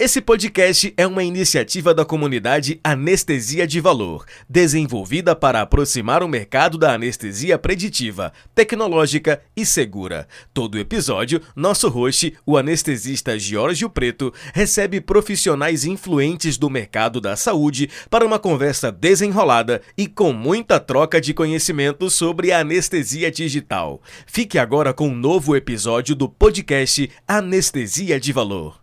Esse podcast é uma iniciativa da comunidade Anestesia de Valor, desenvolvida para aproximar o mercado da anestesia preditiva, tecnológica e segura. Todo episódio, nosso host, o anestesista Giorgio Preto, recebe profissionais influentes do mercado da saúde para uma conversa desenrolada e com muita troca de conhecimento sobre a anestesia digital. Fique agora com um novo episódio do podcast Anestesia de Valor.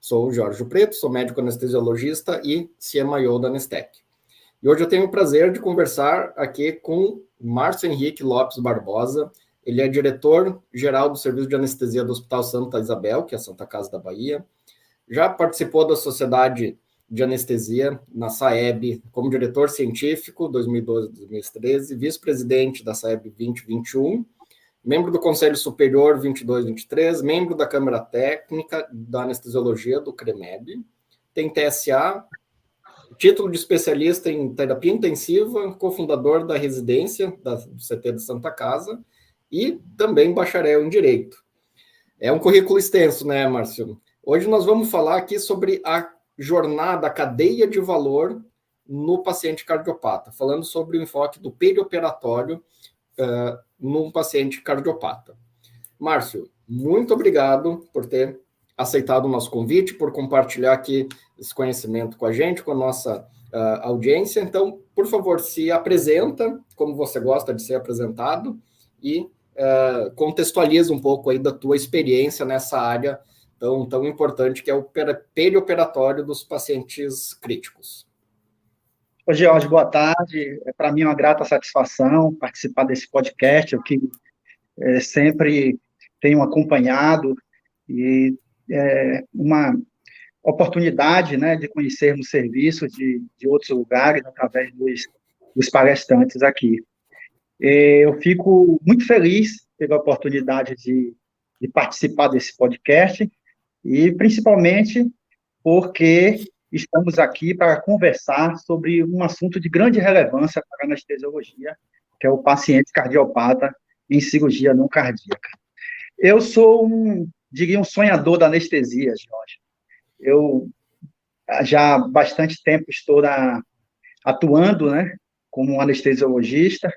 Sou o Giorgio Preto, sou médico anestesiologista e CMIO da Anestec. E hoje eu tenho o prazer de conversar aqui com Márcio Henrique Lopes Barbosa. Ele é diretor-geral do Serviço de Anestesia do Hospital Santa Isabel, que é a Santa Casa da Bahia. Já participou da Sociedade de Anestesia, na SAEB, como diretor científico, 2012-2013, vice-presidente da SAEB 2021, membro do Conselho Superior 22-23, membro da Câmara Técnica da Anestesiologia do CREMEB, tem TSA, título de especialista em terapia intensiva, cofundador da residência do CT de Santa Casa e também bacharel em Direito. É um currículo extenso, né, Márcio? Hoje nós vamos falar aqui sobre a jornada, a cadeia de valor no paciente cardiopata, falando sobre o enfoque do perioperatório num paciente cardiopata. Márcio, muito obrigado por ter aceitado o nosso convite, por compartilhar aqui esse conhecimento com a gente, com a nossa audiência. Então, por favor, se apresenta como você gosta de ser apresentado e contextualiza um pouco aí da tua experiência nessa área tão importante que é o perioperatório dos pacientes críticos. Ô, George, boa tarde. Para mim é uma grata satisfação participar desse podcast, eu que sempre tenho acompanhado, e uma oportunidade, né, de conhecermos serviços de outros lugares através dos palestrantes aqui. Eu fico muito feliz pela oportunidade de participar desse podcast, e principalmente porque estamos aqui para conversar sobre um assunto de grande relevância para a anestesiologia, que é o paciente cardiopata em cirurgia não cardíaca. Eu sou diria um sonhador da anestesia, Jorge. Eu já há bastante tempo estou atuando, né, como um anestesiologista,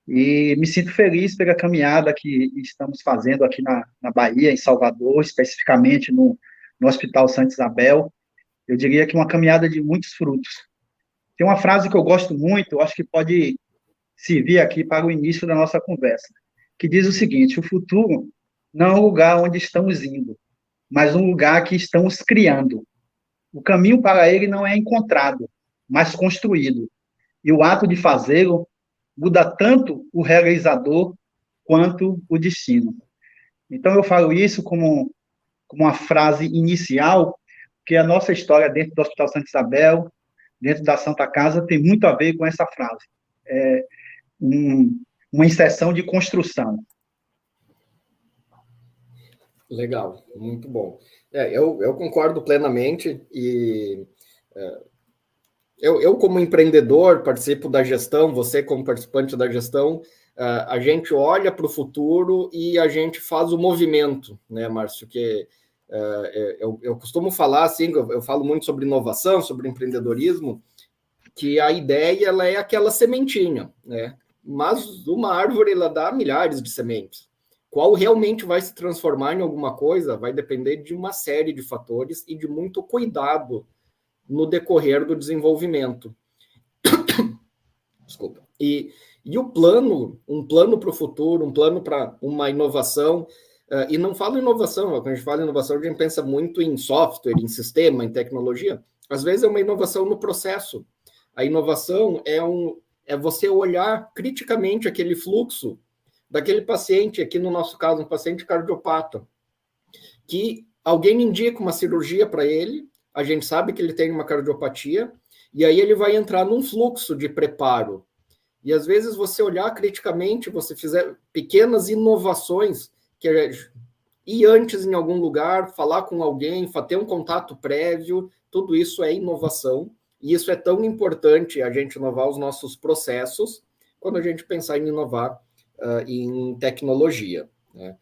e me sinto feliz pela caminhada que estamos fazendo aqui na Bahia, em Salvador, especificamente no Hospital Santa Isabel. Eu diria que uma caminhada de muitos frutos. Tem uma frase que eu gosto muito, eu acho que pode servir aqui para o início da nossa conversa, que diz o seguinte: o futuro não é um lugar onde estamos indo, mas um lugar que estamos criando. O caminho para ele não é encontrado, mas construído. E o ato de fazê-lo muda tanto o realizador quanto o destino. Então, eu falo isso como uma frase inicial, que a nossa história dentro do Hospital Santa Isabel, dentro da Santa Casa, tem muito a ver com essa frase. É uma inserção de construção. Legal, muito bom. Eu concordo plenamente e eu como empreendedor, participo da gestão, você como participante da gestão, a gente olha para o futuro e a gente faz o movimento, né, Márcio, que eu costumo falar assim, eu falo muito sobre inovação, sobre empreendedorismo, que a ideia ela é aquela sementinha, né? Mas uma árvore ela dá milhares de sementes. Qual realmente vai se transformar em alguma coisa vai depender de uma série de fatores e de muito cuidado no decorrer do desenvolvimento. Desculpa. E o plano, um plano para o futuro, um plano para uma inovação. E não falo inovação, quando a gente fala inovação, a gente pensa muito em software, em sistema, em tecnologia. Às vezes é uma inovação no processo. A inovação é você olhar criticamente aquele fluxo daquele paciente, aqui no nosso caso, um paciente cardiopata, que alguém indica uma cirurgia para ele, a gente sabe que ele tem uma cardiopatia, e aí ele vai entrar num fluxo de preparo. E às vezes você olhar criticamente, você fizer pequenas inovações, ir antes em algum lugar, falar com alguém, ter um contato prévio, tudo isso é inovação. e isso é tão importante, a gente inovar os nossos processos, quando a gente pensar em inovar em tecnologia, né?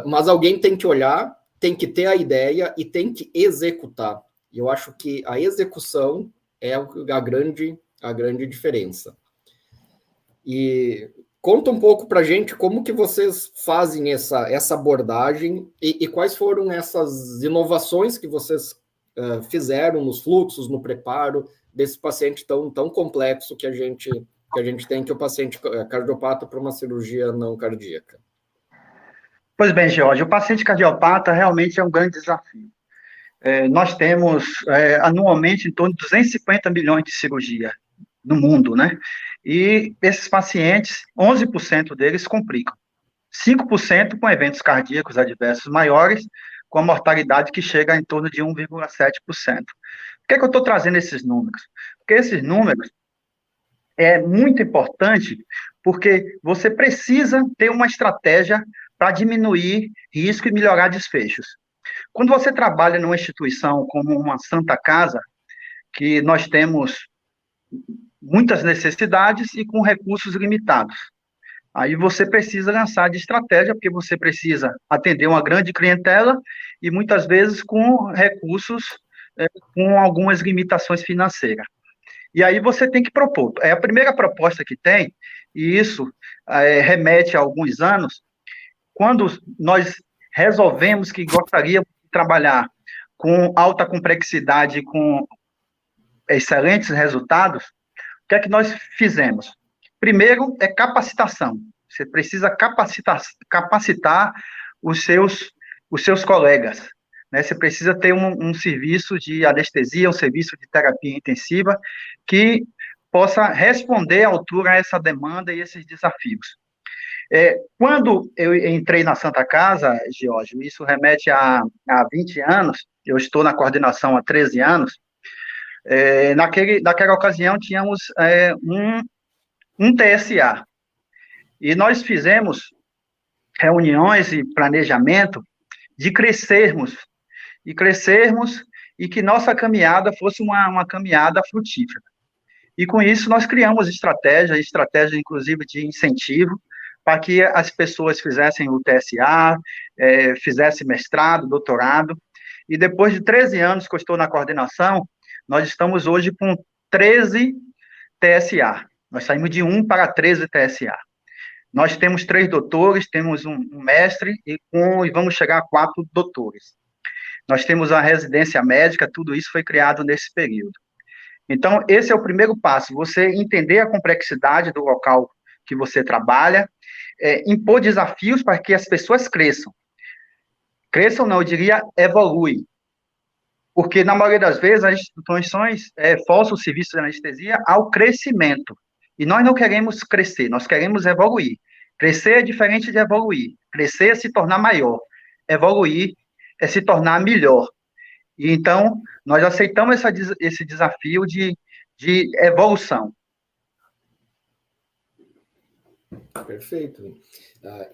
Mas alguém tem que olhar, tem que ter a ideia e tem que executar. E eu acho que a execução é a grande diferença. E conta um pouco para a gente como que vocês fazem essa abordagem e quais foram essas inovações que vocês fizeram nos fluxos, no preparo desse paciente tão complexo que a gente tem, que é o paciente cardiopata para uma cirurgia não cardíaca. Pois bem, George, o paciente cardiopata realmente é um grande desafio. Nós temos anualmente em torno de 250 milhões de cirurgia no mundo, né? E esses pacientes, 11% deles complicam. 5% com eventos cardíacos adversos maiores, com a mortalidade que chega em torno de 1,7%. Por que eu estou trazendo esses números? Porque esses números é muito importante, porque você precisa ter uma estratégia para diminuir risco e melhorar desfechos. Quando você trabalha numa instituição como uma Santa Casa, que nós temos muitas necessidades e com recursos limitados, aí você precisa lançar de estratégia, porque você precisa atender uma grande clientela e muitas vezes com recursos com algumas limitações financeiras. E aí você tem que propor. É a primeira proposta que tem, e isso remete a alguns anos, quando nós resolvemos que gostaríamos de trabalhar com alta complexidade, com excelentes resultados, o que é que nós fizemos? Primeiro é capacitação. Você precisa capacitar os seus colegas, né? Você precisa ter um serviço de anestesia, um serviço de terapia intensiva que possa responder à altura a essa demanda e esses desafios. Quando eu entrei na Santa Casa, Geórgio, isso remete a 20 anos, eu estou na coordenação há 13 anos, naquela ocasião tínhamos um TSA, e nós fizemos reuniões e planejamento de crescermos, e que nossa caminhada fosse uma caminhada frutífera. E com isso nós criamos estratégia inclusive de incentivo, para que as pessoas fizessem o TSA, fizessem mestrado, doutorado, e depois de 13 anos que eu estou na coordenação, nós estamos hoje com 13 TSA. Nós saímos de 1 para 13 TSA. Nós temos 3 doutores, temos um mestre e vamos chegar a 4 doutores. Nós temos a residência médica, tudo isso foi criado nesse período. Então, esse é o primeiro passo, você entender a complexidade do local que você trabalha, impor desafios para que as pessoas cresçam. Cresçam não, eu diria evoluem. Porque, na maioria das vezes, as instituições forçam o serviço de anestesia ao crescimento. E nós não queremos crescer, nós queremos evoluir. Crescer é diferente de evoluir. Crescer é se tornar maior. Evoluir é se tornar melhor. E, então, nós aceitamos esse desafio de evolução. Perfeito.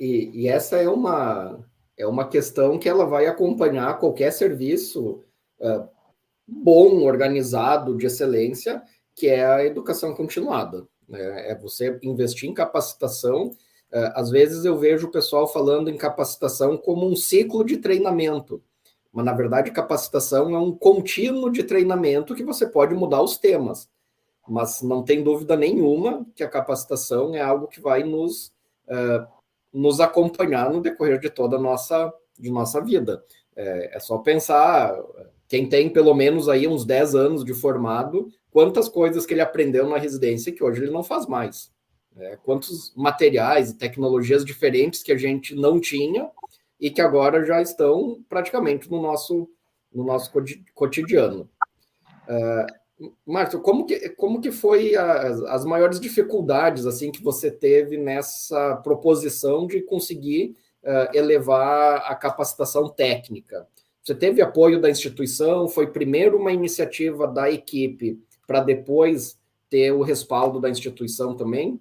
E essa é uma questão que ela vai acompanhar qualquer serviço bom, organizado, de excelência, que é a educação continuada. É você investir em capacitação. Às vezes eu vejo o pessoal falando em capacitação como um ciclo de treinamento, mas na verdade capacitação é um contínuo de treinamento que você pode mudar os temas, mas não tem dúvida nenhuma que a capacitação é algo que vai nos acompanhar no decorrer de toda a nossa vida. É só pensar, quem tem pelo menos aí uns 10 anos de formado, quantas coisas que ele aprendeu na residência que hoje ele não faz mais. Quantos materiais e tecnologias diferentes que a gente não tinha e que agora já estão praticamente no nosso cotidiano. Márcio, como que foi as maiores dificuldades assim que você teve nessa proposição de conseguir elevar a capacitação técnica? Você teve apoio da instituição? Foi primeiro uma iniciativa da equipe para depois ter o respaldo da instituição também?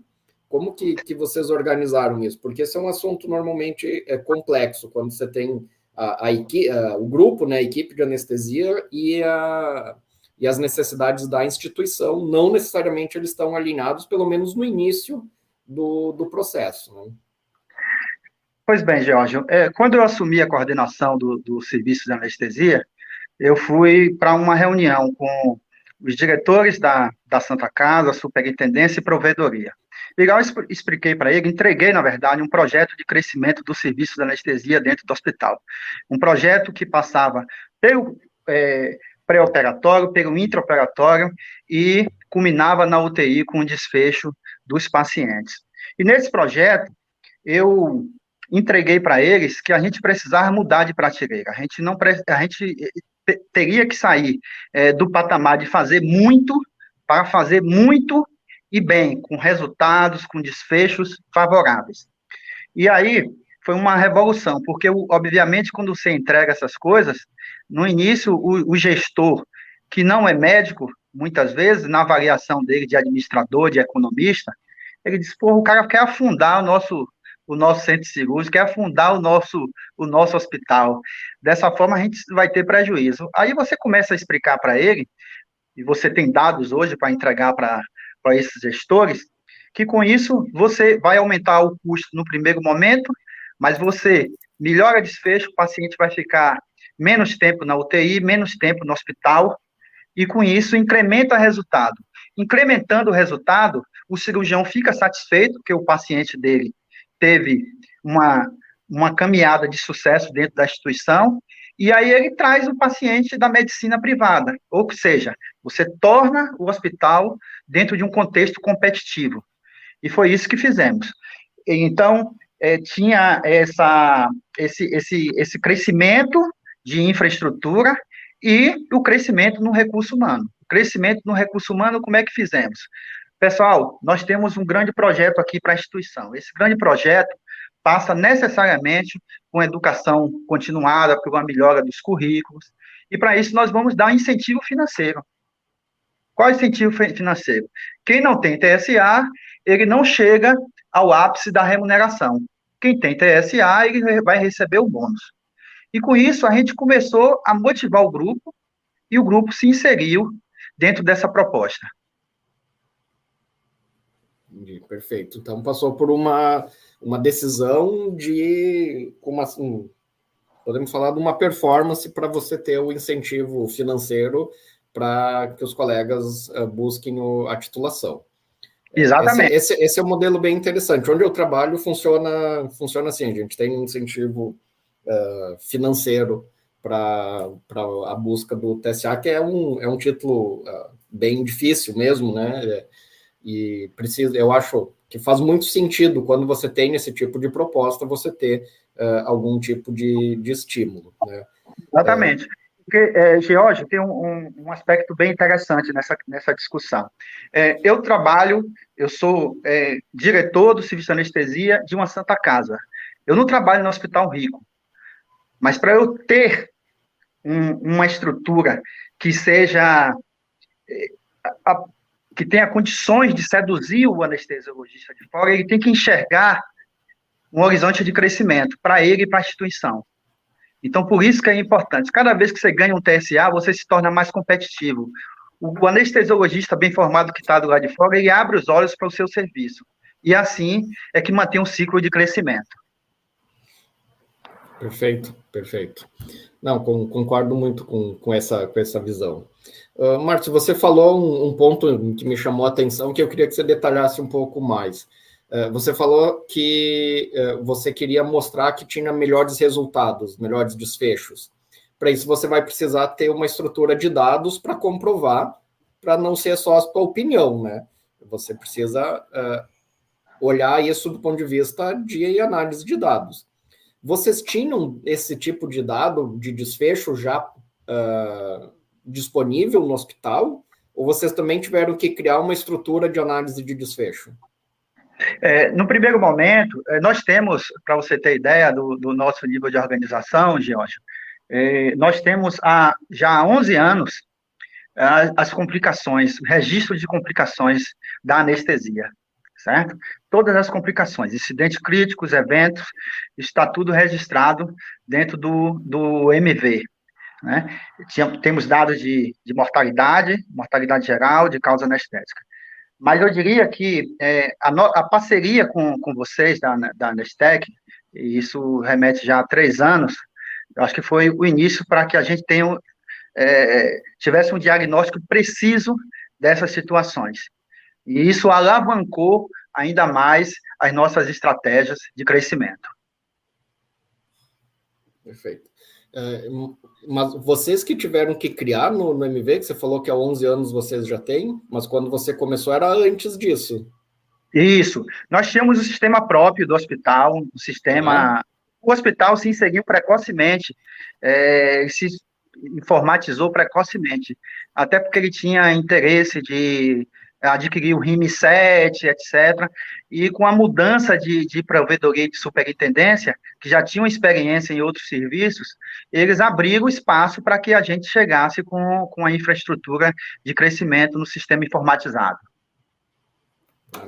Como que vocês organizaram isso? Porque esse é um assunto normalmente complexo, quando você tem o grupo, né, a equipe de anestesia e e as necessidades da instituição, não necessariamente eles estão alinhados, pelo menos no início do processo, né? Pois bem, Jorge, quando eu assumi a coordenação do serviço de anestesia, eu fui para uma reunião com os diretores da Santa Casa, superintendência e provedoria. Igual eu expliquei para ele, entreguei, na verdade, um projeto de crescimento do serviço de anestesia dentro do hospital. Um projeto que passava pelo pré-operatório, pelo intraoperatório e culminava na UTI com o desfecho dos pacientes. E nesse projeto, eu entreguei para eles que a gente precisava mudar de prateleira. A gente teria que sair do patamar de fazer muito para fazer muito e bem, com resultados, com desfechos favoráveis. E aí foi uma revolução, porque, obviamente, quando você entrega essas coisas, no início, o gestor, que não é médico, muitas vezes, na avaliação dele de administrador, de economista, ele diz, pô, o cara quer afundar o nosso centro cirúrgico, quer afundar o nosso hospital. Dessa forma, a gente vai ter prejuízo. Aí você começa a explicar para ele, e você tem dados hoje para entregar para esses gestores, que com isso você vai aumentar o custo no primeiro momento, mas você melhora o desfecho, o paciente vai ficar menos tempo na UTI, menos tempo no hospital, e com isso incrementa o resultado. Incrementando o resultado, o cirurgião fica satisfeito, porque o paciente dele teve uma caminhada de sucesso dentro da instituição, e aí ele traz o paciente da medicina privada, ou seja, você torna o hospital dentro de um contexto competitivo. E foi isso que fizemos. Então, tinha esse crescimento de infraestrutura e o crescimento no recurso humano. O crescimento no recurso humano, como é que fizemos? Pessoal, nós temos um grande projeto aqui para a instituição. Esse grande projeto passa necessariamente com educação continuada, por uma melhora dos currículos, e para isso nós vamos dar incentivo financeiro. Qual é o incentivo financeiro? Quem não tem TSA, ele não chega ao ápice da remuneração. Quem tem TSA, ele vai receber o bônus. E com isso, a gente começou a motivar o grupo, e o grupo se inseriu dentro dessa proposta. Perfeito. Então, passou por uma decisão de, como assim, podemos falar de uma performance para você ter o incentivo financeiro para que os colegas busquem a titulação. Exatamente. Esse é um modelo bem interessante. Onde eu trabalho funciona assim, a gente tem um incentivo financeiro para a busca do TSA, que é um título bem difícil mesmo, né? E eu acho que faz muito sentido quando você tem esse tipo de proposta, você ter algum tipo de estímulo, né? Exatamente. Porque, George, tem um aspecto bem interessante nessa discussão. Eu sou diretor do serviço de anestesia de uma Santa Casa. Eu não trabalho no Hospital Rico, mas para eu ter uma estrutura que seja que tenha condições de seduzir o anestesiologista de fora, ele tem que enxergar um horizonte de crescimento para ele e para a instituição. Então, por isso que é importante. Cada vez que você ganha um TSA, você se torna mais competitivo. O anestesiologista bem formado que está do lado de fora, ele abre os olhos para o seu serviço. E assim é que mantém um ciclo de crescimento. Perfeito, perfeito. Não, concordo muito com essa visão. Márcio, você falou um ponto que me chamou a atenção, que eu queria que você detalhasse um pouco mais. Você falou que você queria mostrar que tinha melhores resultados, melhores desfechos. Para isso, você vai precisar ter uma estrutura de dados para comprovar, para não ser só a sua opinião, né? Você precisa olhar isso do ponto de vista de análise de dados. Vocês tinham esse tipo de dado de desfecho já disponível no hospital? Ou vocês também tiveram que criar uma estrutura de análise de desfecho? No primeiro momento, nós temos, para você ter ideia do nosso nível de organização, George, nós temos já há 11 anos as complicações, registro de complicações da anestesia, certo? Todas as complicações, incidentes críticos, eventos, está tudo registrado dentro do MV. né? Temos dados de mortalidade geral, de causa anestésica. Mas eu diria que a parceria com vocês da Anestec, e isso remete já a 3 anos, eu acho que foi o início para que a gente tivesse um diagnóstico preciso dessas situações. E isso alavancou ainda mais as nossas estratégias de crescimento. Perfeito. Mas vocês que tiveram que criar no MV, que você falou que há 11 anos vocês já têm, mas quando você começou era antes disso. Isso. Nós tínhamos o sistema próprio do hospital, o sistema... O hospital se inseriu precocemente, se informatizou precocemente, até porque ele tinha interesse de adquirir o RIM-7, etc. E com a mudança de provedoria de superintendência, que já tinham experiência em outros serviços, eles abriram espaço para que a gente chegasse com a infraestrutura de crescimento no sistema informatizado.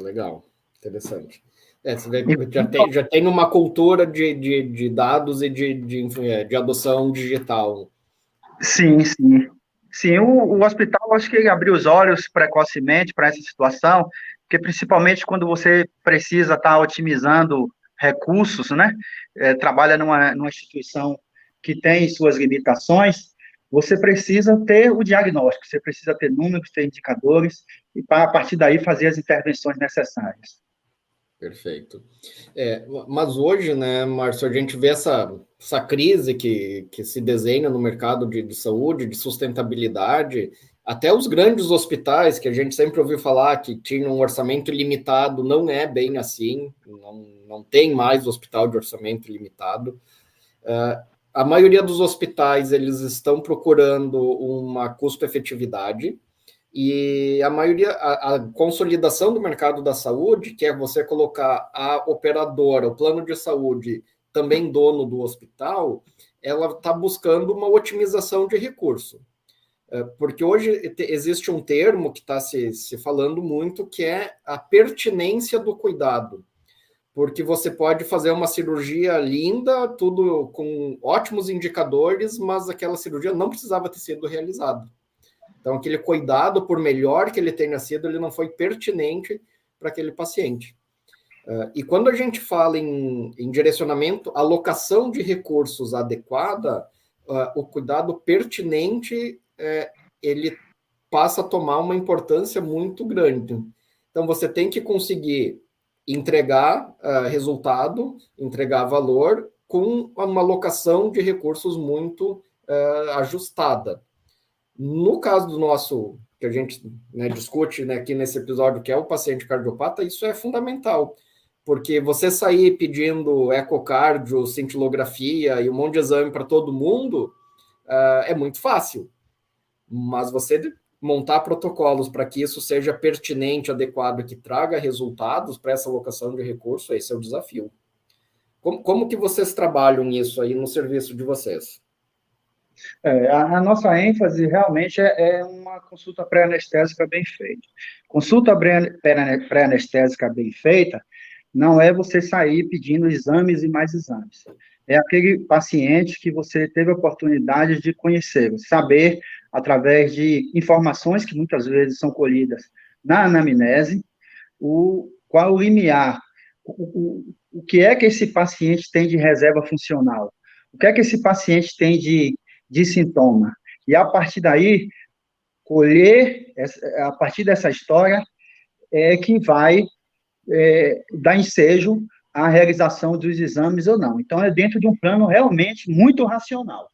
Legal, interessante. Você vê que já tem uma cultura de dados e de adoção digital. Sim, sim. Sim, o hospital, acho que ele abriu os olhos precocemente para essa situação, porque principalmente quando você precisa estar otimizando recursos, né? Trabalha numa instituição que tem suas limitações, você precisa ter o diagnóstico, você precisa ter números, ter indicadores, e a partir daí fazer as intervenções necessárias. Perfeito. Mas hoje, né, Márcio, a gente vê essa crise que se desenha no mercado de saúde, de sustentabilidade, até os grandes hospitais, que a gente sempre ouviu falar que tinham um orçamento limitado, não é bem assim, não tem mais hospital de orçamento limitado. A maioria dos hospitais, eles estão procurando uma custo-efetividade, e a consolidação do mercado da saúde, que é você colocar a operadora, o plano de saúde, também dono do hospital, ela está buscando uma otimização de recurso. Porque hoje existe um termo que está se falando muito, que é a pertinência do cuidado. Porque você pode fazer uma cirurgia linda, tudo com ótimos indicadores, mas aquela cirurgia não precisava ter sido realizada. Então, aquele cuidado, por melhor que ele tenha sido, ele não foi pertinente para aquele paciente. E quando a gente fala em direcionamento, alocação de recursos adequada, o cuidado pertinente, ele passa a tomar uma importância muito grande. Então, você tem que conseguir entregar resultado, entregar valor, com uma alocação de recursos muito ajustada. No caso do nosso, que a gente discute aqui nesse episódio, que é o paciente cardiopata, isso é fundamental, porque você sair pedindo ecocardio, cintilografia e um monte de exame para todo mundo é muito fácil, mas você montar protocolos para que isso seja pertinente, adequado, que traga resultados para essa alocação de recursos, esse é o desafio. Como que vocês trabalham isso aí no serviço de vocês? A nossa ênfase realmente é uma consulta pré-anestésica bem feita. Consulta pré-anestésica bem feita não é você sair pedindo exames e mais exames. É aquele paciente que você teve a oportunidade de conhecer, saber, através de informações que muitas vezes são colhidas na anamnese, qual o limiar, o que é que esse paciente tem de reserva funcional, o que é que esse paciente tem de sintoma. E, a partir daí, colher, a partir dessa história, que vai dar ensejo à realização dos exames ou não. Então, é dentro de um plano realmente muito racional.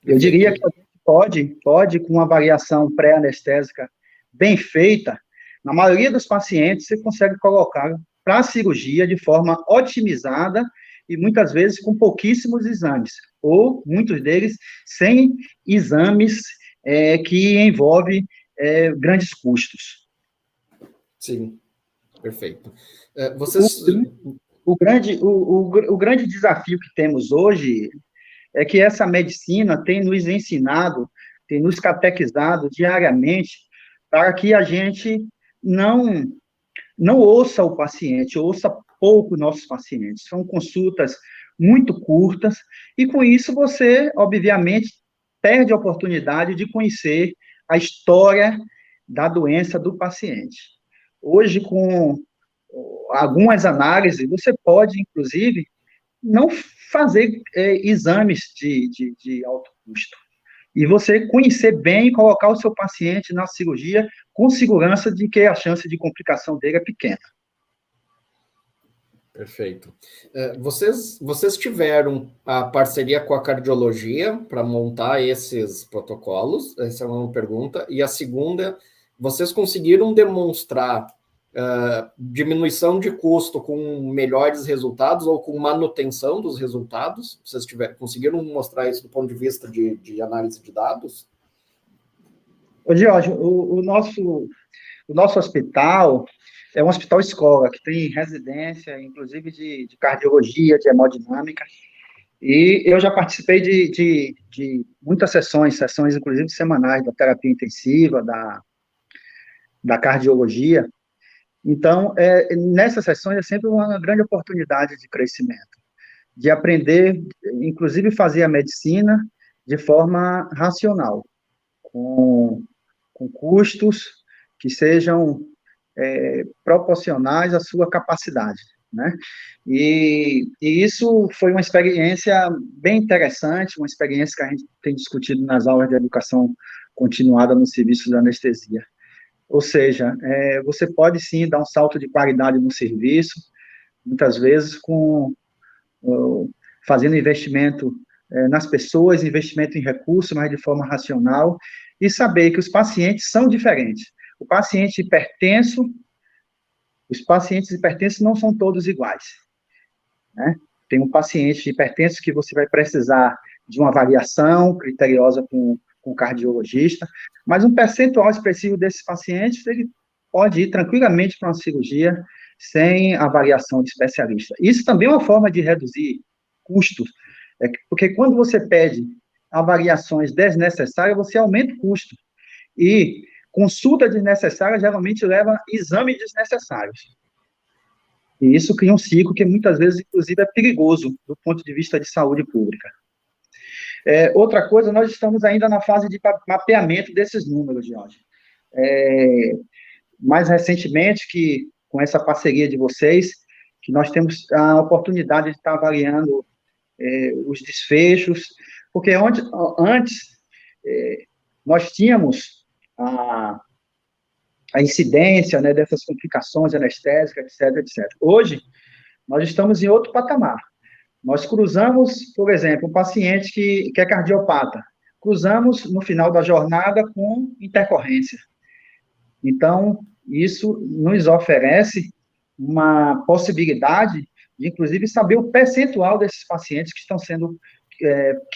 Eu diria que a gente pode, com uma avaliação pré-anestésica bem feita, na maioria dos pacientes, você consegue colocar para a cirurgia de forma otimizada e, muitas vezes, com pouquíssimos exames, ou, muitos deles, sem exames que envolvem grandes custos. Sim, perfeito. O grande desafio que temos hoje é que essa medicina tem nos ensinado, tem nos catequizado diariamente para que a gente não ouça o paciente, ouça pouco nossos pacientes. São consultas muito curtas, e com isso você, obviamente, perde a oportunidade de conhecer a história da doença do paciente. Hoje, com algumas análises, você pode, inclusive, não fazer exames de alto custo. E você conhecer bem e colocar o seu paciente na cirurgia com segurança de que a chance de complicação dele é pequena. Perfeito. Vocês tiveram a parceria com a cardiologia para montar esses protocolos? Essa é uma pergunta. E a segunda, vocês conseguiram demonstrar diminuição de custo com melhores resultados ou com manutenção dos resultados? Vocês conseguiram mostrar isso do ponto de vista de análise de dados? Ô, Jorge, o nosso hospital é um hospital escola, que tem residência, inclusive, de cardiologia, de hemodinâmica, e eu já participei de muitas sessões, inclusive semanais, da terapia intensiva, da cardiologia. Então, nessas sessões é sempre uma grande oportunidade de crescimento, de aprender, inclusive fazer a medicina de forma racional, com custos que sejam proporcionais à sua capacidade, né? E isso foi uma experiência bem interessante, uma experiência que a gente tem discutido nas aulas de educação continuada no serviço de anestesia. Ou seja, você pode sim dar um salto de qualidade no serviço, muitas vezes fazendo investimento nas pessoas, investimento em recursos, mas de forma racional, e saber que os pacientes são diferentes. Os pacientes hipertensos não são todos iguais, né? Tem um paciente hipertenso que você vai precisar de uma avaliação criteriosa com o cardiologista, mas um percentual expressivo desses pacientes, ele pode ir tranquilamente para uma cirurgia sem avaliação de especialista. Isso também é uma forma de reduzir custos, porque quando você pede avaliações desnecessárias, você aumenta o custo. E consulta desnecessária geralmente leva exames desnecessários. E isso cria um ciclo que muitas vezes, inclusive, é perigoso do ponto de vista de saúde pública. Outra coisa, nós estamos ainda na fase de mapeamento desses números, Jorge. Mais recentemente, com essa parceria de vocês, que nós temos a oportunidade de estar avaliando os desfechos, porque antes nós tínhamos a incidência, né, dessas complicações anestésicas, etc, etc. Hoje, nós estamos em outro patamar. Nós cruzamos, por exemplo, um paciente que é cardiopata, cruzamos no final da jornada com intercorrência. Então, isso nos oferece uma possibilidade de, inclusive, saber o percentual desses pacientes que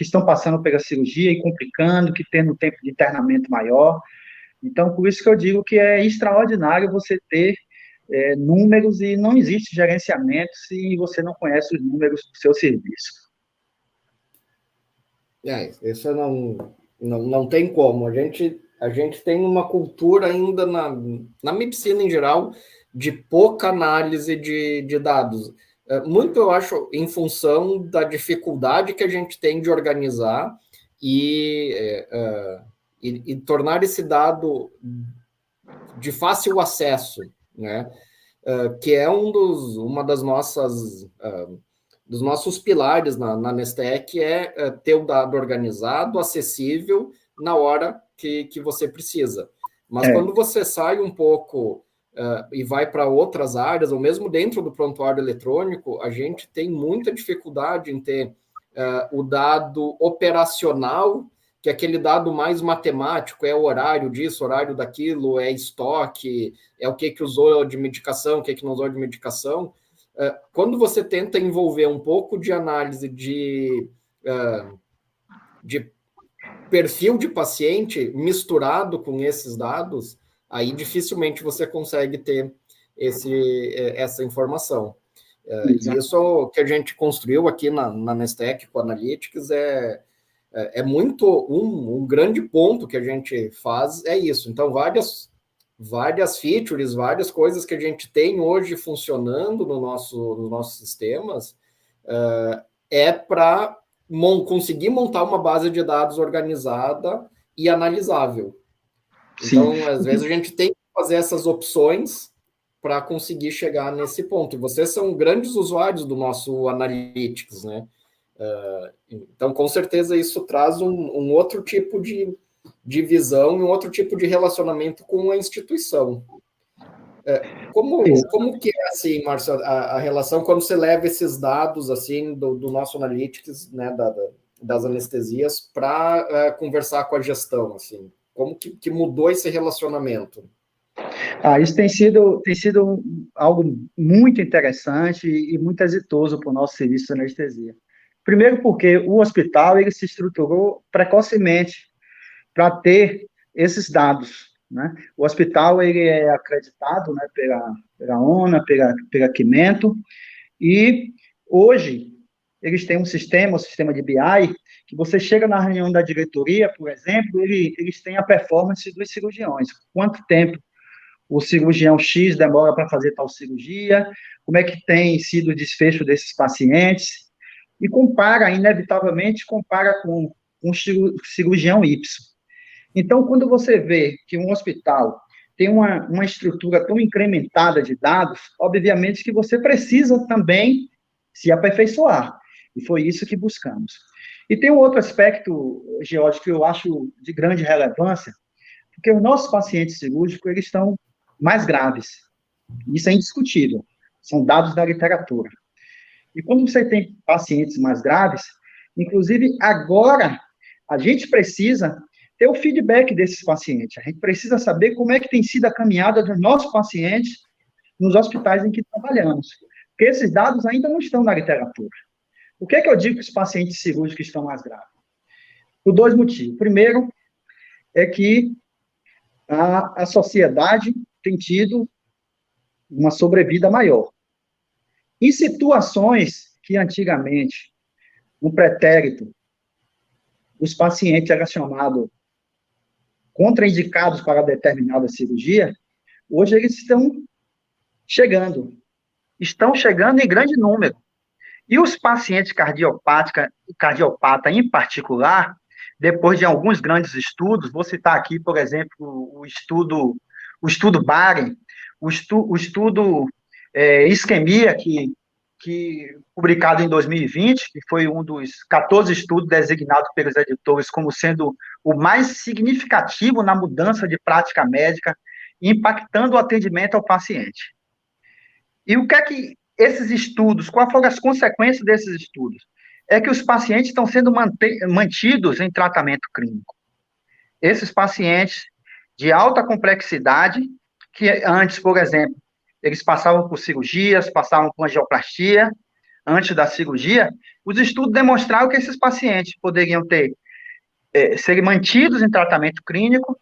estão passando pela cirurgia e complicando, que tendo um tempo de internamento maior. Então, por isso que eu digo que é extraordinário você ter números, e não existe gerenciamento se você não conhece os números do seu serviço. Isso não tem como. A gente tem uma cultura ainda na medicina em geral de pouca análise de dados. Muito, eu acho, em função da dificuldade que a gente tem de organizar e tornar esse dado de fácil acesso, né? Que é uma das nossas dos nossos pilares na Nestec, ter o dado organizado, acessível na hora que você precisa. Mas quando você sai um pouco e vai para outras áreas, ou mesmo dentro do prontuário eletrônico, a gente tem muita dificuldade em ter o dado operacional, que é aquele dado mais matemático, é o horário disso, horário daquilo, é estoque, é o que usou de medicação, o que não usou de medicação. Quando você tenta envolver um pouco de análise de perfil de paciente misturado com esses dados, aí dificilmente você consegue ter essa informação. E isso que a gente construiu aqui na Nestec com Analytics é muito um grande ponto que a gente faz, é isso. Então, várias features, várias coisas que a gente tem hoje funcionando nos nossos sistemas, é para conseguir montar uma base de dados organizada e analisável. Então, Sim. às vezes, a gente tem que fazer essas opções para conseguir chegar nesse ponto. E vocês são grandes usuários do nosso Analytics, né? Então, com certeza, isso traz um outro tipo de visão, um outro tipo de relacionamento com a instituição. Como que é, assim, Márcio, a relação quando você leva esses dados, assim, do nosso Analytics, né, das anestesias, para conversar com a gestão, assim? Como que mudou esse relacionamento? Isso tem sido algo muito interessante e muito exitoso para o nosso serviço de anestesia. Primeiro porque o hospital ele se estruturou precocemente para ter esses dados, né? O hospital ele é acreditado, né, pela ONA, pela Quimento, e hoje eles têm um sistema, o sistema de BI, que você chega na reunião da diretoria, por exemplo, eles têm a performance dos cirurgiões, quanto tempo o cirurgião X demora para fazer tal cirurgia, como é que tem sido o desfecho desses pacientes, e compara, inevitavelmente, compara com um cirurgião Y. Então, quando você vê que um hospital tem uma estrutura tão incrementada de dados, obviamente que você precisa também se aperfeiçoar. E foi isso que buscamos. E tem um outro aspecto, George, que eu acho de grande relevância, porque os nossos pacientes cirúrgicos, eles estão mais graves. Isso é indiscutível. São dados da literatura. E quando você tem pacientes mais graves, inclusive agora, a gente precisa ter o feedback desses pacientes. A gente precisa saber como é que tem sido a caminhada dos nossos pacientes nos hospitais em que trabalhamos. Porque esses dados ainda não estão na literatura. O que é que eu digo que os pacientes cirúrgicos estão mais graves? Por dois motivos. Primeiro, é que a sociedade tem tido uma sobrevida maior. Em situações que antigamente, no pretérito, os pacientes eram chamados contraindicados para determinada cirurgia, hoje eles estão chegando em grande número. E os pacientes cardiopata em particular, depois de alguns grandes estudos, vou citar aqui, por exemplo, o estudo Baren, o estudo isquemia, que publicado em 2020, que foi um dos 14 estudos designados pelos editores como sendo o mais significativo na mudança de prática médica, impactando o atendimento ao paciente. E o que é que esses estudos, quais foram as consequências desses estudos? É que os pacientes estão sendo mantidos em tratamento clínico. Esses pacientes de alta complexidade, que antes, por exemplo, eles passavam por cirurgias, passavam por angioplastia, antes da cirurgia, os estudos demonstraram que esses pacientes poderiam ser mantidos em tratamento clínico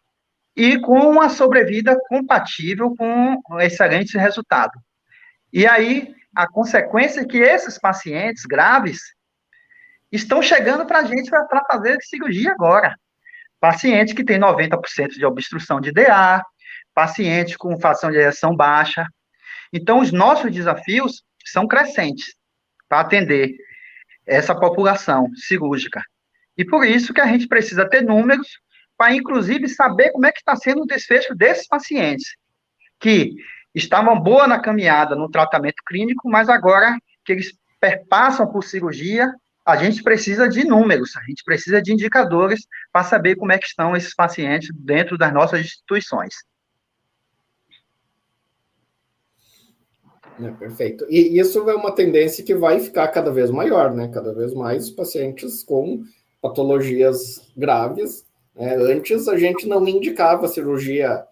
e com uma sobrevida compatível com excelentes resultados. E aí, a consequência é que esses pacientes graves estão chegando para a gente para fazer cirurgia agora. Paciente que tem 90% de obstrução de DA, paciente com fração de ejeção baixa. Então, os nossos desafios são crescentes para atender essa população cirúrgica. E por isso que a gente precisa ter números para, inclusive, saber como é que está sendo o desfecho desses pacientes, que estavam boa na caminhada no tratamento clínico, mas agora que eles perpassam por cirurgia, a gente precisa de números, a gente precisa de indicadores para saber como é que estão esses pacientes dentro das nossas instituições. Perfeito. E isso é uma tendência que vai ficar cada vez maior, né? Cada vez mais pacientes com patologias graves. Antes a gente não indicava cirurgia,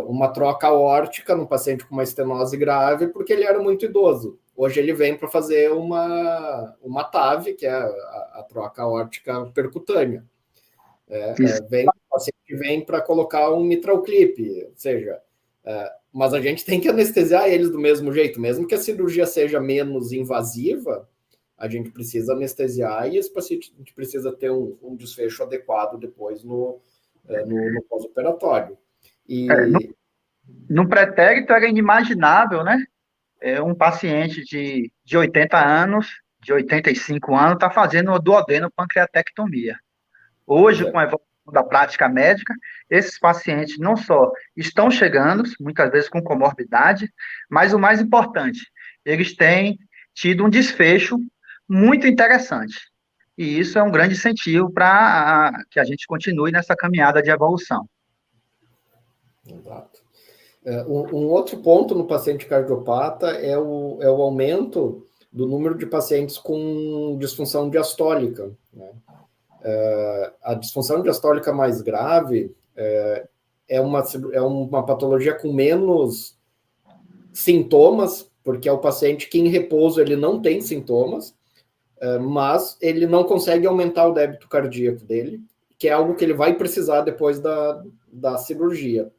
uma troca aórtica no paciente com uma estenose grave, porque ele era muito idoso. Hoje ele vem para fazer uma TAV, que é a troca aórtica percutânea. O paciente vem para colocar um mitral clip, ou seja, mas a gente tem que anestesiar eles do mesmo jeito, mesmo que a cirurgia seja menos invasiva, a gente precisa anestesiar e esse paciente a gente precisa ter um desfecho adequado depois no pós-operatório. No pretérito era inimaginável, né? Um paciente de 80 anos de 85 anos, está fazendo uma duodeno-pancreatectomia. Hoje, com a evolução da prática médica, esses pacientes não só estão chegando, muitas vezes com comorbidade, mas o mais importante, eles têm tido um desfecho muito interessante. E isso é um grande incentivo para que a gente continue nessa caminhada de evolução. Exato. Um outro ponto no paciente cardiopata é o aumento do número de pacientes com disfunção diastólica, né? A disfunção diastólica mais grave é uma patologia com menos sintomas, porque é o paciente que em repouso ele não tem sintomas, mas ele não consegue aumentar o débito cardíaco dele, que é algo que ele vai precisar depois da cirurgia.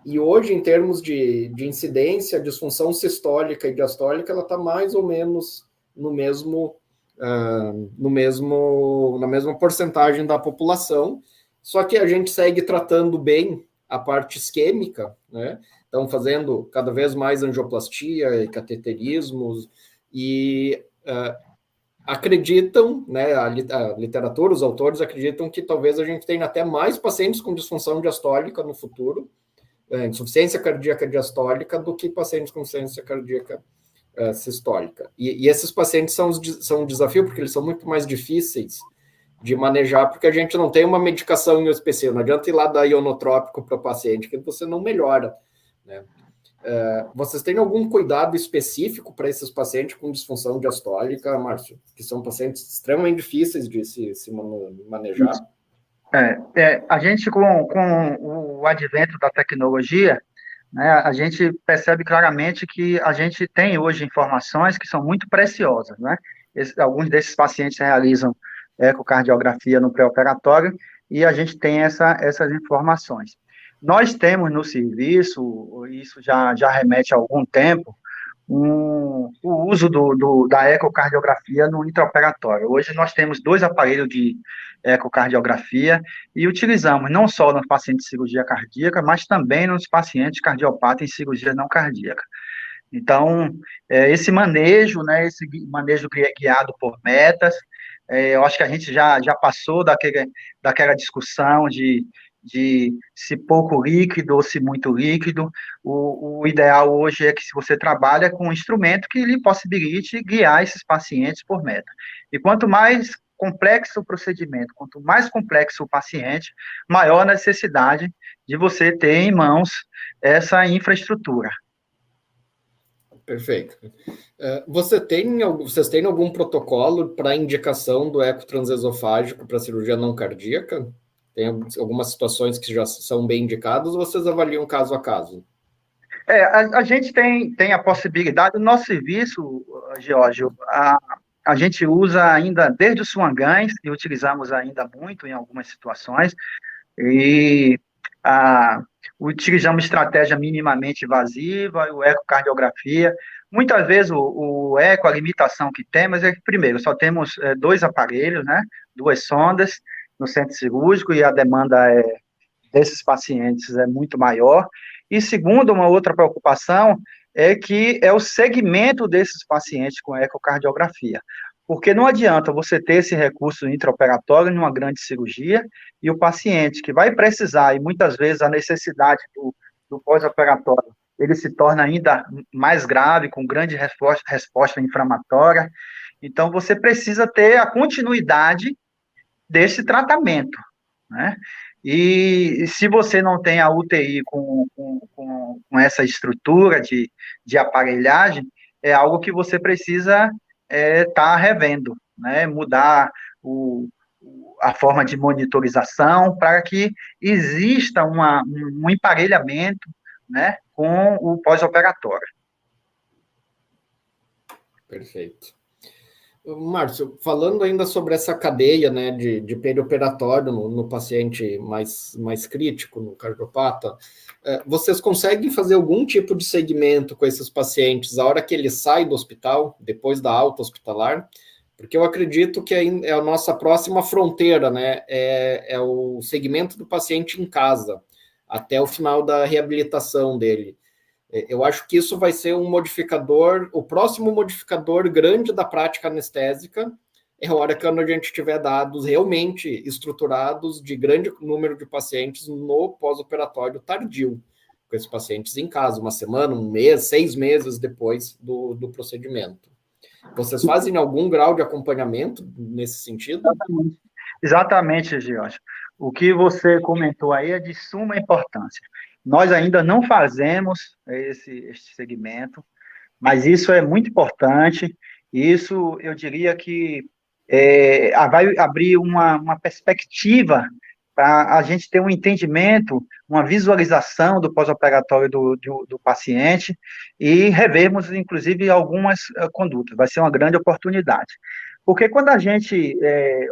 E hoje, em termos de incidência, a disfunção sistólica e diastólica, ela está mais ou menos na mesma porcentagem da população, só que a gente segue tratando bem a parte isquêmica, né? Estão fazendo cada vez mais angioplastia e cateterismos, e acreditam, né, a literatura, os autores acreditam que talvez a gente tenha até mais pacientes com disfunção diastólica no futuro, insuficiência cardíaca diastólica, do que pacientes com insuficiência cardíaca sistólica. E esses pacientes são um desafio, porque eles são muito mais difíceis de manejar, porque a gente não tem uma medicação em específico. Não adianta ir lá dar ionotrópico para o paciente, que você não melhora, né? Vocês têm algum cuidado específico para esses pacientes com disfunção diastólica, Márcio? Que são pacientes extremamente difíceis de se manejar? A gente, com o advento da tecnologia, né, a gente percebe claramente que a gente tem hoje informações que são muito preciosas, né? Alguns desses pacientes realizam ecocardiografia no pré-operatório e a gente tem essas informações. Nós temos no serviço, isso já remete a algum tempo, o uso da ecocardiografia no intraoperatório. Hoje nós temos 2 aparelhos de ecocardiografia e utilizamos não só nos pacientes de cirurgia cardíaca, mas também nos pacientes cardiopatas em cirurgia não cardíaca. Então, esse manejo, né, esse manejo guiado por metas, eu acho que a gente já passou daquela discussão de se pouco líquido ou se muito líquido. O ideal hoje é que se você trabalha com um instrumento que lhe possibilite guiar esses pacientes por meta. E quanto mais complexo o procedimento, quanto mais complexo o paciente, maior a necessidade de você ter em mãos essa infraestrutura. Perfeito. Vocês têm algum protocolo para indicação do eco transesofágico para cirurgia não cardíaca? Tem algumas situações que já são bem indicadas, ou vocês avaliam caso a caso? A gente tem a possibilidade, o nosso serviço, Geórgio, a gente usa ainda desde o Swan-Ganz, e utilizamos ainda muito em algumas situações, e utilizamos estratégia minimamente invasiva, o ecocardiografia. Muitas vezes o eco, a limitação que temos é que, primeiro, só temos 2 aparelhos, né, 2 sondas no centro cirúrgico, e a demanda desses pacientes é muito maior. E segundo, uma outra preocupação é que é o segmento desses pacientes com ecocardiografia. Porque não adianta você ter esse recurso intraoperatório numa grande cirurgia e o paciente que vai precisar, e muitas vezes a necessidade do pós-operatório, ele se torna ainda mais grave, com grande resposta inflamatória. Então, você precisa ter a continuidade desse tratamento, né? E se você não tem a UTI com essa estrutura de aparelhagem, é algo que você precisa estar revendo, né? Mudar a forma de monitorização para que exista um emparelhamento, né, com o pós-operatório. Perfeito. Márcio, falando ainda sobre essa cadeia, né, de perioperatório no paciente mais crítico, no cardiopata, vocês conseguem fazer algum tipo de segmento com esses pacientes a hora que ele sai do hospital, depois da alta hospitalar? Porque eu acredito que é a nossa próxima fronteira, né, é o segmento do paciente em casa, até o final da reabilitação dele. Eu acho que isso vai ser um modificador, o próximo modificador grande da prática anestésica é a hora que a gente tiver dados realmente estruturados de grande número de pacientes no pós-operatório tardio, com esses pacientes em casa, uma semana, um mês, 6 meses depois do procedimento. Vocês fazem algum grau de acompanhamento nesse sentido? Exatamente, George. O que você comentou aí é de suma importância. Nós ainda não fazemos este segmento, mas isso é muito importante. Isso, eu diria que vai abrir uma perspectiva para a gente ter um entendimento, uma visualização do pós-operatório do paciente e revermos, inclusive, algumas condutas. Vai ser uma grande oportunidade. Porque quando a gente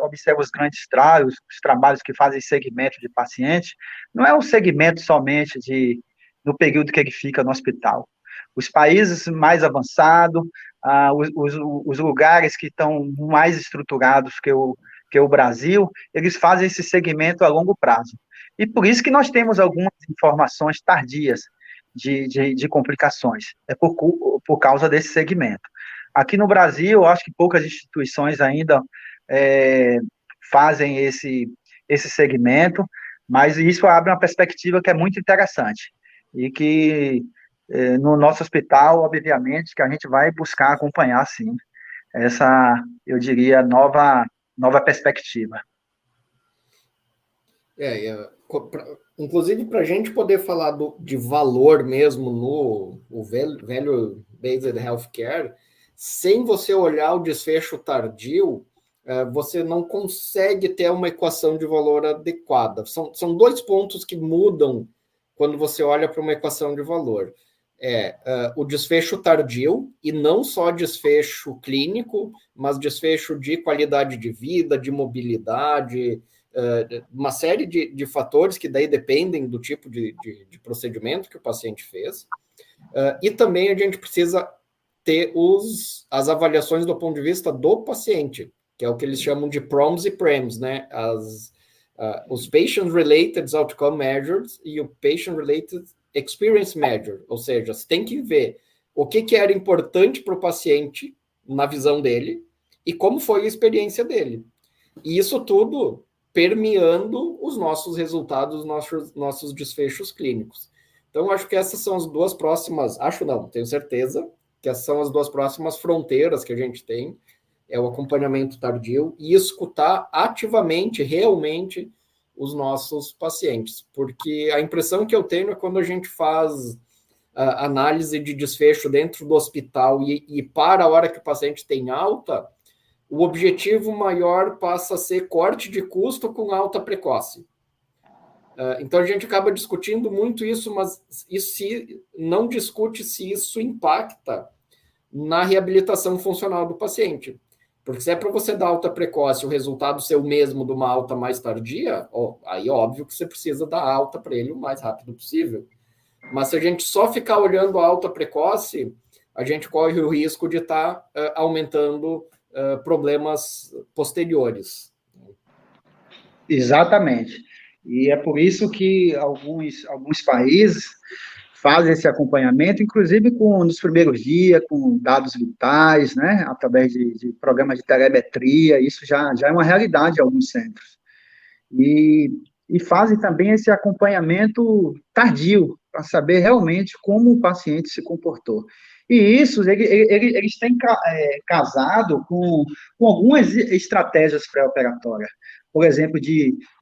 observa os trabalhos que fazem segmento de paciente, não é um segmento somente no período que ele fica no hospital. Os países mais avançados, os lugares que estão mais estruturados que o Brasil, eles fazem esse segmento a longo prazo. E por isso que nós temos algumas informações tardias de complicações. É por causa desse segmento. Aqui no Brasil, eu acho que poucas instituições ainda fazem esse segmento, mas isso abre uma perspectiva que é muito interessante. E que no nosso hospital, obviamente, que a gente vai buscar acompanhar, sim, essa, eu diria, nova perspectiva. Inclusive, para a gente poder falar de valor mesmo no velho Based Healthcare, sem você olhar o desfecho tardio, você não consegue ter uma equação de valor adequada. São 2 pontos que mudam quando você olha para uma equação de valor. O desfecho tardio, e não só desfecho clínico, mas desfecho de qualidade de vida, de mobilidade, uma série de fatores que daí dependem do tipo de procedimento que o paciente fez. E também a gente precisa ter as avaliações do ponto de vista do paciente, que é o que eles chamam de PROMs e PREMs, né? Os Patient-Related Outcome Measures e o Patient-Related Experience Measure, ou seja, você tem que ver o que era importante para o paciente na visão dele e como foi a experiência dele. E isso tudo permeando os nossos resultados, nossos desfechos clínicos. Então, acho que essas são as 2 próximas, tenho certeza, que essas são as 2 próximas fronteiras que a gente tem, é o acompanhamento tardio e escutar ativamente, realmente, os nossos pacientes, porque a impressão que eu tenho é quando a gente faz análise de desfecho dentro do hospital e para a hora que o paciente tem alta, o objetivo maior passa a ser corte de custo com alta precoce. Então, a gente acaba discutindo muito isso, mas não discute se isso impacta na reabilitação funcional do paciente. Porque se é para você dar alta precoce e o resultado ser o mesmo de uma alta mais tardia, aí é óbvio que você precisa dar alta para ele o mais rápido possível. Mas se a gente só ficar olhando a alta precoce, a gente corre o risco de estar aumentando problemas posteriores. Exatamente. E é por isso que alguns países fazem esse acompanhamento, inclusive nos primeiros dias, com dados vitais, né, através de programas de telemetria, isso já é uma realidade em alguns centros. E fazem também esse acompanhamento tardio, para saber realmente como o paciente se comportou. E isso, eles têm casado com algumas estratégias pré-operatórias. Por exemplo,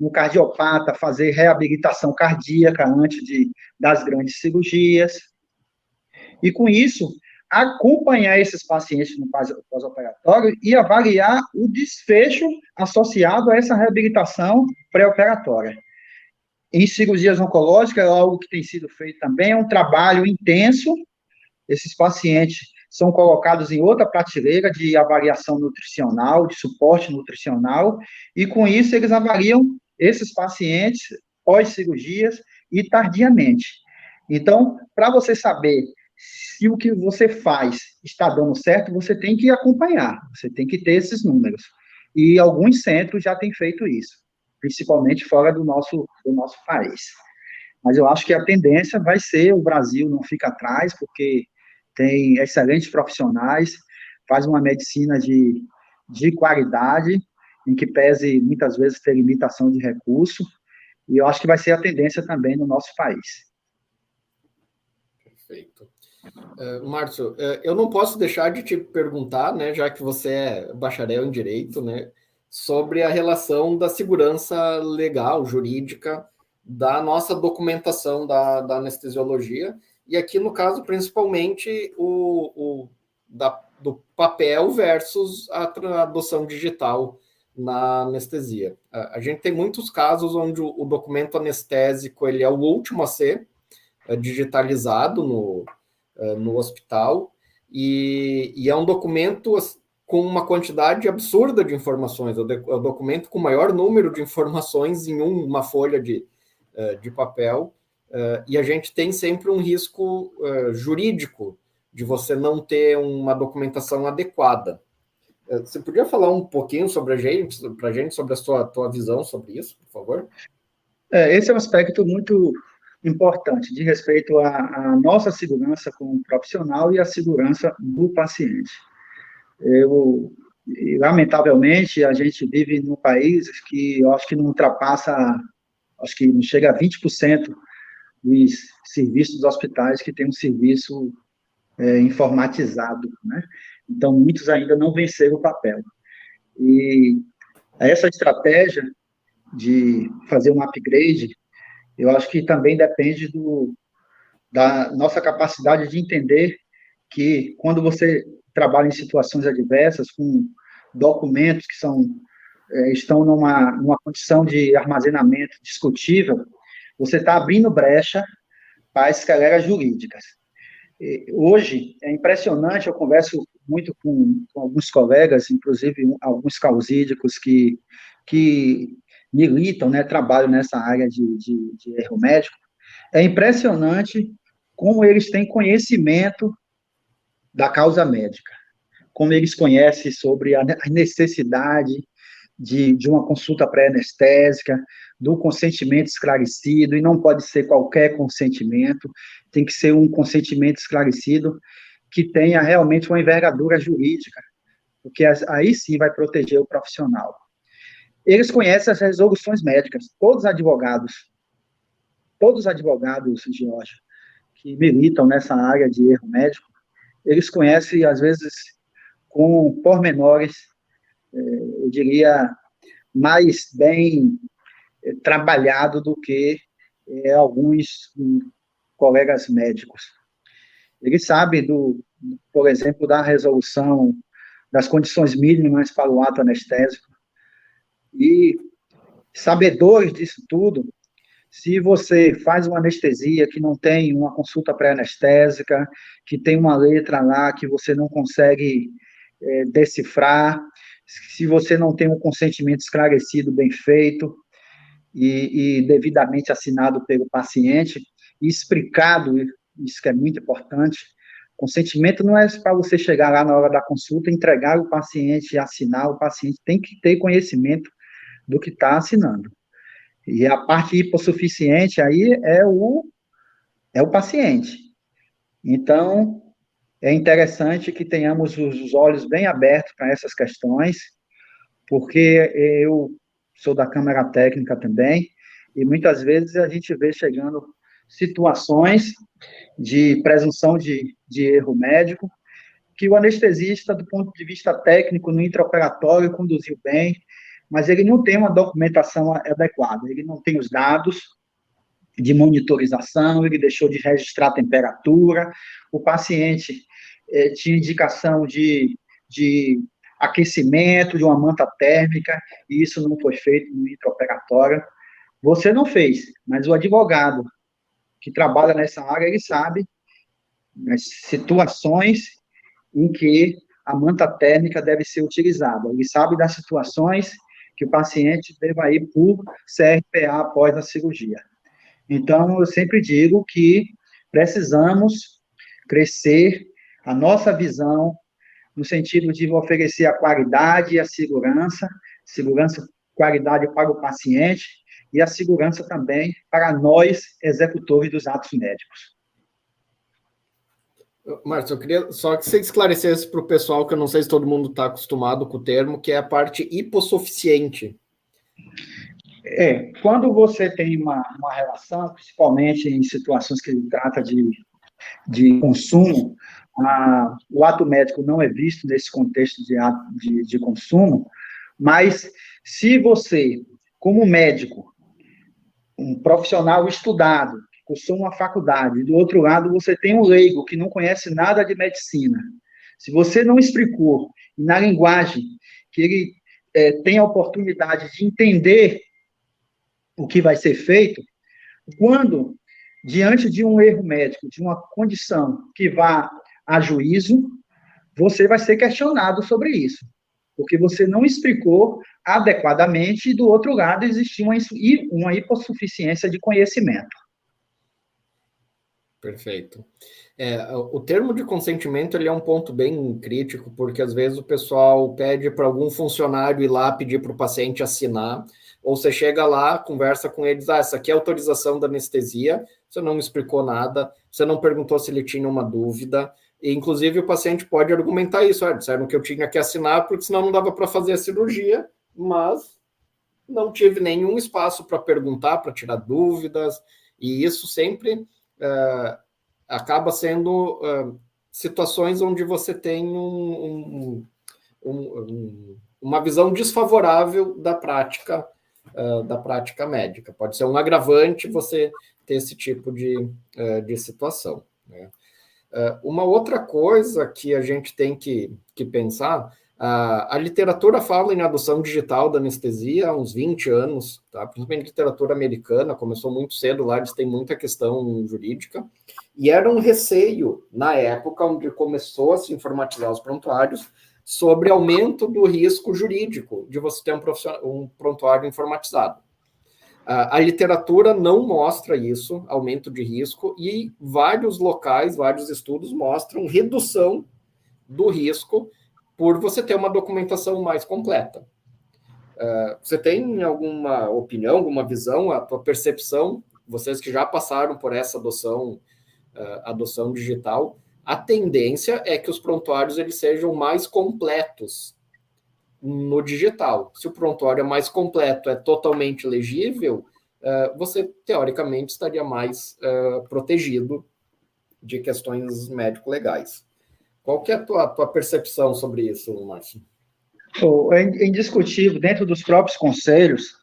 um cardiopata fazer reabilitação cardíaca antes das grandes cirurgias. E, com isso, acompanhar esses pacientes no pós-operatório e avaliar o desfecho associado a essa reabilitação pré-operatória. Em cirurgias oncológicas, é algo que tem sido feito também, é um trabalho intenso. Esses pacientes são colocados em outra prateleira de avaliação nutricional, de suporte nutricional, e com isso eles avaliam esses pacientes pós-cirurgias e tardiamente. Então, para você saber se o que você faz está dando certo, você tem que acompanhar, você tem que ter esses números. E alguns centros já têm feito isso, principalmente fora do nosso país. Mas eu acho que a tendência vai ser o Brasil não fica atrás, porque tem excelentes profissionais, faz uma medicina de qualidade, em que pese muitas vezes ter limitação de recurso, e eu acho que vai ser a tendência também no nosso país. Perfeito. Márcio, eu não posso deixar de te perguntar, né, já que você é bacharel em Direito, né, sobre a relação da segurança legal, jurídica, da nossa documentação da anestesiologia, e aqui, no caso, principalmente do papel versus a adoção digital na anestesia. A gente tem muitos casos onde o documento anestésico ele é o último a ser digitalizado no hospital, e é um documento com uma quantidade absurda de informações, é o documento com o maior número de informações em uma folha de papel, e a gente tem sempre um risco jurídico de você não ter uma documentação adequada. Você podia falar um pouquinho para a gente sobre a tua visão sobre isso, por favor? Esse é um aspecto muito importante, de respeito à nossa segurança como profissional e à segurança do paciente. Lamentavelmente, a gente vive num país que eu acho que não ultrapassa, acho que não chega a 20% dos serviços dos hospitais que tem um serviço informatizado, né? Então, muitos ainda não venceram o papel. E essa estratégia de fazer um upgrade, eu acho que também depende da nossa capacidade de entender que quando você trabalha em situações adversas, com documentos que estão numa condição de armazenamento discutível, você está abrindo brecha para as escaleras jurídicas. Hoje, é impressionante, eu converso muito com alguns colegas, inclusive alguns causídicos que militam, né, trabalham nessa área de erro médico. É impressionante como eles têm conhecimento da causa médica, como eles conhecem sobre a necessidade de uma consulta pré-anestésica, do consentimento esclarecido, e não pode ser qualquer consentimento, tem que ser um consentimento esclarecido que tenha realmente uma envergadura jurídica, porque aí sim vai proteger o profissional. Eles conhecem as resoluções médicas, todos os advogados, Jorge, que militam nessa área de erro médico, eles conhecem, às vezes, com pormenores, eu diria, mais bem trabalhado do que alguns colegas médicos. Eles sabem, por exemplo, da resolução das condições mínimas para o ato anestésico, e sabedores disso tudo, se você faz uma anestesia que não tem uma consulta pré-anestésica, que tem uma letra lá que você não consegue decifrar, se você não tem um consentimento esclarecido, bem feito e devidamente assinado pelo paciente, e explicado, isso que é muito importante, consentimento não é para você chegar lá na hora da consulta, entregar o paciente e assinar, o paciente tem que ter conhecimento do que está assinando. E a parte hipossuficiente aí é o paciente. Então, é interessante que tenhamos os olhos bem abertos para essas questões, porque eu sou da Câmara Técnica também, e muitas vezes a gente vê chegando situações de presunção de erro médico, que o anestesista, do ponto de vista técnico, no intraoperatório, conduziu bem, mas ele não tem uma documentação adequada, ele não tem os dados de monitorização, ele deixou de registrar a temperatura, o paciente tinha indicação de aquecimento, de uma manta térmica, e isso não foi feito no intraoperatório. Você não fez, mas o advogado que trabalha nessa área, ele sabe as situações em que a manta térmica deve ser utilizada, ele sabe das situações que o paciente deva ir por CRPA após a cirurgia. Então, eu sempre digo que precisamos crescer a nossa visão no sentido de oferecer a qualidade e a segurança, qualidade para o paciente, e a segurança também para nós, executores dos atos médicos. Márcio, eu queria só que você esclarecesse para o pessoal, que eu não sei se todo mundo está acostumado com o termo, que é a parte hipossuficiente. Quando você tem uma relação, principalmente em situações que trata de consumo, o ato médico não é visto nesse contexto de consumo, mas se você, como médico, um profissional estudado, que cursou uma faculdade, do outro lado você tem um leigo que não conhece nada de medicina, se você não explicou na linguagem que ele tem a oportunidade de entender o que vai ser feito, quando, diante de um erro médico, de uma condição que vá a juízo, você vai ser questionado sobre isso, porque você não explicou adequadamente e, do outro lado, existia uma hipossuficiência de conhecimento. Perfeito. O termo de consentimento ele é um ponto bem crítico, porque às vezes o pessoal pede para algum funcionário ir lá pedir para o paciente assinar, ou você chega lá, conversa com eles, essa aqui é a autorização da anestesia, você não explicou nada, você não perguntou se ele tinha uma dúvida, e inclusive o paciente pode argumentar isso, disseram que eu tinha que assinar, porque senão não dava para fazer a cirurgia, mas não tive nenhum espaço para perguntar, para tirar dúvidas, e isso sempre acaba sendo situações onde você tem uma visão desfavorável da prática médica. Pode ser um agravante você ter esse tipo de situação, né? Uma outra coisa que a gente tem que pensar, a literatura fala em adoção digital da anestesia há uns 20 anos, tá? Principalmente literatura americana, começou muito cedo lá, eles têm muita questão jurídica, e era um receio, na época, onde começou a se informatizar os prontuários, sobre aumento do risco jurídico de você ter um prontuário informatizado. A literatura não mostra isso, aumento de risco, e vários locais, vários estudos mostram redução do risco por você ter uma documentação mais completa. Você tem alguma opinião, alguma visão, a tua percepção, vocês que já passaram por essa adoção digital, a tendência é que os prontuários eles sejam mais completos no digital. Se o prontuário é mais completo, é totalmente legível, você, teoricamente, estaria mais protegido de questões médico-legais. Qual que é a tua percepção sobre isso, Márcio? É indiscutível, dentro dos próprios conselhos,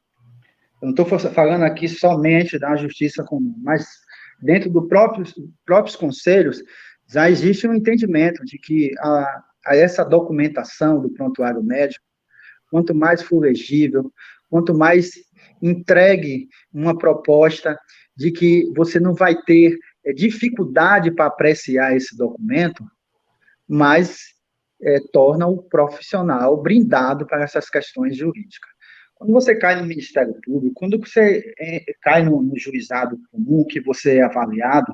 eu não estou falando aqui somente da justiça comum, mas dentro dos próprios conselhos, já existe um entendimento de que essa documentação do prontuário médico, quanto mais for legível, quanto mais entregue uma proposta de que você não vai ter dificuldade para apreciar esse documento, mas torna o profissional brindado para essas questões jurídicas. Quando você cai no Ministério Público, quando você cai no juizado comum, que você é avaliado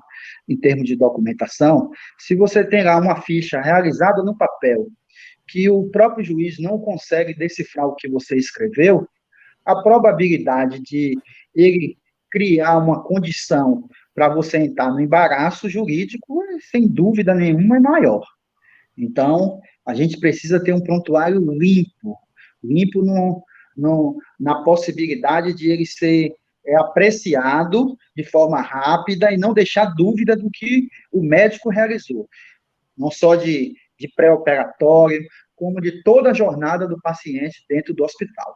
em termos de documentação, se você tem lá uma ficha realizada no papel, que o próprio juiz não consegue decifrar o que você escreveu, a probabilidade de ele criar uma condição para você entrar no embaraço jurídico, sem dúvida nenhuma, é maior. Então, a gente precisa ter um prontuário limpo na possibilidade de ele ser apreciado de forma rápida e não deixar dúvida do que o médico realizou, não só de pré-operatório, como de toda a jornada do paciente dentro do hospital.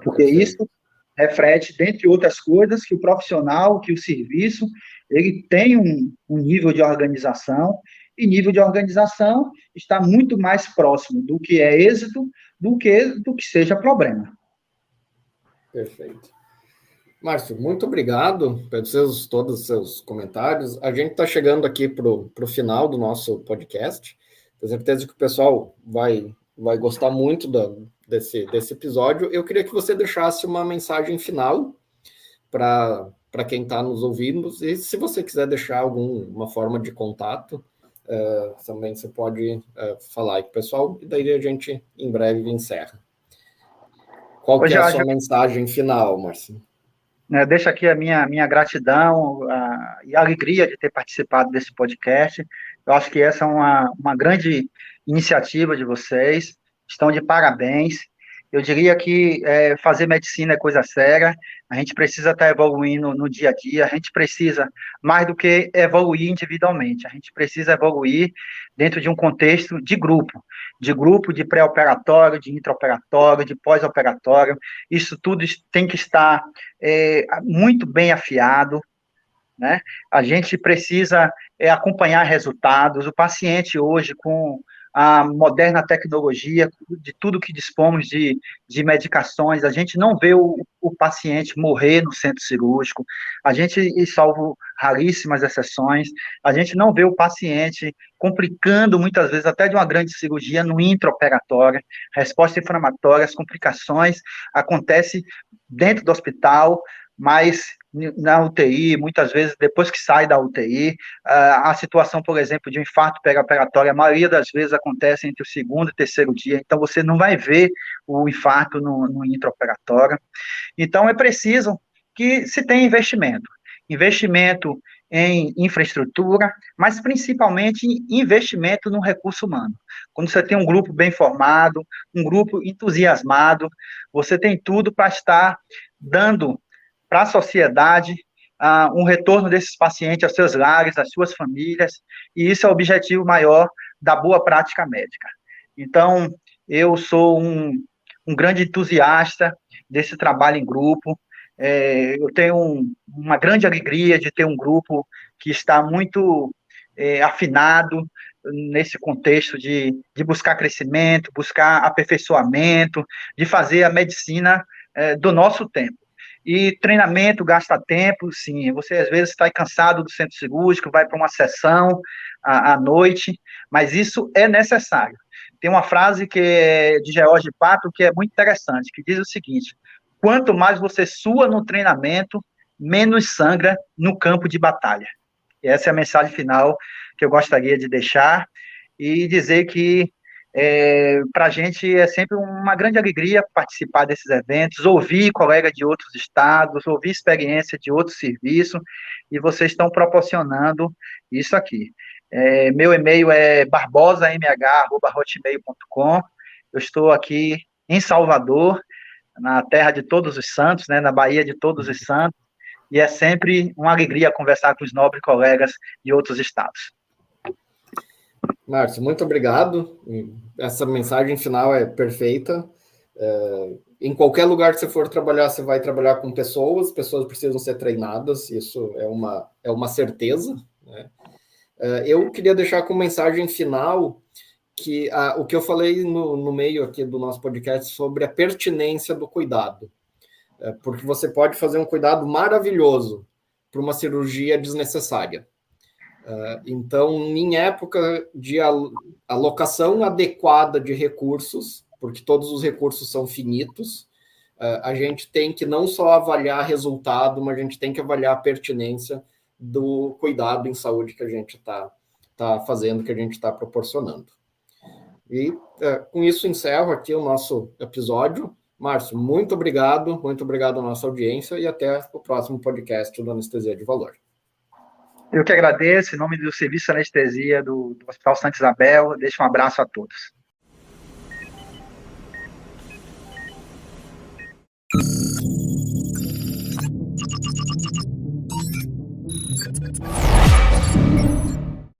Porque isso reflete, dentre outras coisas, que o profissional, que o serviço, ele tem um nível de organização, e nível de organização está muito mais próximo do que é êxito do que seja problema. Perfeito. Márcio, muito obrigado pelos todos os seus comentários. A gente está chegando aqui para o final do nosso podcast. Tenho certeza que o pessoal vai gostar muito desse episódio. Eu queria que você deixasse uma mensagem final para quem está nos ouvindo. E se você quiser deixar alguma forma de contato, também você pode falar aí com o pessoal. E daí a gente, em breve, encerra. Qual que é a sua mensagem final, Márcio? Deixo aqui a minha gratidão e a alegria de ter participado desse podcast. Eu acho que essa é uma grande iniciativa de vocês, estão de parabéns. Eu diria que fazer medicina é coisa séria, a gente precisa estar evoluindo no dia a dia, a gente precisa, mais do que evoluir individualmente, a gente precisa evoluir dentro de um contexto de grupo de pré-operatório, de intraoperatório, de pós-operatório. Isso tudo tem que estar muito bem afiado, né? A gente precisa acompanhar resultados. O paciente hoje, com a moderna tecnologia, de tudo que dispomos de medicações, a gente não vê o paciente morrer no centro cirúrgico, a gente, e salvo raríssimas exceções, a gente não vê o paciente complicando, muitas vezes, até de uma grande cirurgia no intraoperatório, resposta inflamatória, as complicações acontecem dentro do hospital, mas na UTI, muitas vezes, depois que sai da UTI, a situação, por exemplo, de um infarto perioperatório, a maioria das vezes acontece entre o segundo e terceiro dia, então você não vai ver o infarto no intraoperatório. Então, é preciso que se tenha investimento em infraestrutura, mas principalmente investimento no recurso humano. Quando você tem um grupo bem formado, um grupo entusiasmado, você tem tudo para estar dando para a sociedade um retorno desses pacientes aos seus lares, às suas famílias, e isso é o objetivo maior da boa prática médica. Então, eu sou um grande entusiasta desse trabalho em grupo, eu tenho uma grande alegria de ter um grupo que está muito afinado nesse contexto de buscar crescimento, buscar aperfeiçoamento, de fazer a medicina do nosso tempo. E treinamento gasta tempo, sim. Você, às vezes, está cansado do centro cirúrgico, vai para uma sessão à noite, mas isso é necessário. Tem uma frase que é de George Patton que é muito interessante, que diz o seguinte: quanto mais você sua no treinamento, menos sangra no campo de batalha. E essa é a mensagem final que eu gostaria de deixar e dizer que para a gente é sempre uma grande alegria participar desses eventos, ouvir colegas de outros estados, ouvir experiência de outros serviços, e vocês estão proporcionando isso aqui. Meu e-mail é barbosamh@hotmail.com. Eu estou aqui em Salvador, na terra de Todos os Santos, né, na Bahia de Todos os Santos, e é sempre uma alegria conversar com os nobres colegas de outros estados. Márcio, muito obrigado. Essa mensagem final é perfeita. Em qualquer lugar que você for trabalhar, você vai trabalhar com pessoas precisam ser treinadas, isso é uma certeza, né? Eu queria deixar como mensagem final que o que eu falei no meio aqui do nosso podcast sobre a pertinência do cuidado, porque você pode fazer um cuidado maravilhoso para uma cirurgia desnecessária. Então, em época de alocação adequada de recursos, porque todos os recursos são finitos, a gente tem que não só avaliar resultado, mas a gente tem que avaliar a pertinência do cuidado em saúde que a gente está fazendo, que a gente está proporcionando. E com isso encerro aqui o nosso episódio. Márcio, muito obrigado à nossa audiência e até o próximo podcast do Anestesia de Valor. Eu que agradeço, em nome do Serviço de Anestesia do Hospital Santa Isabel, deixo um abraço a todos.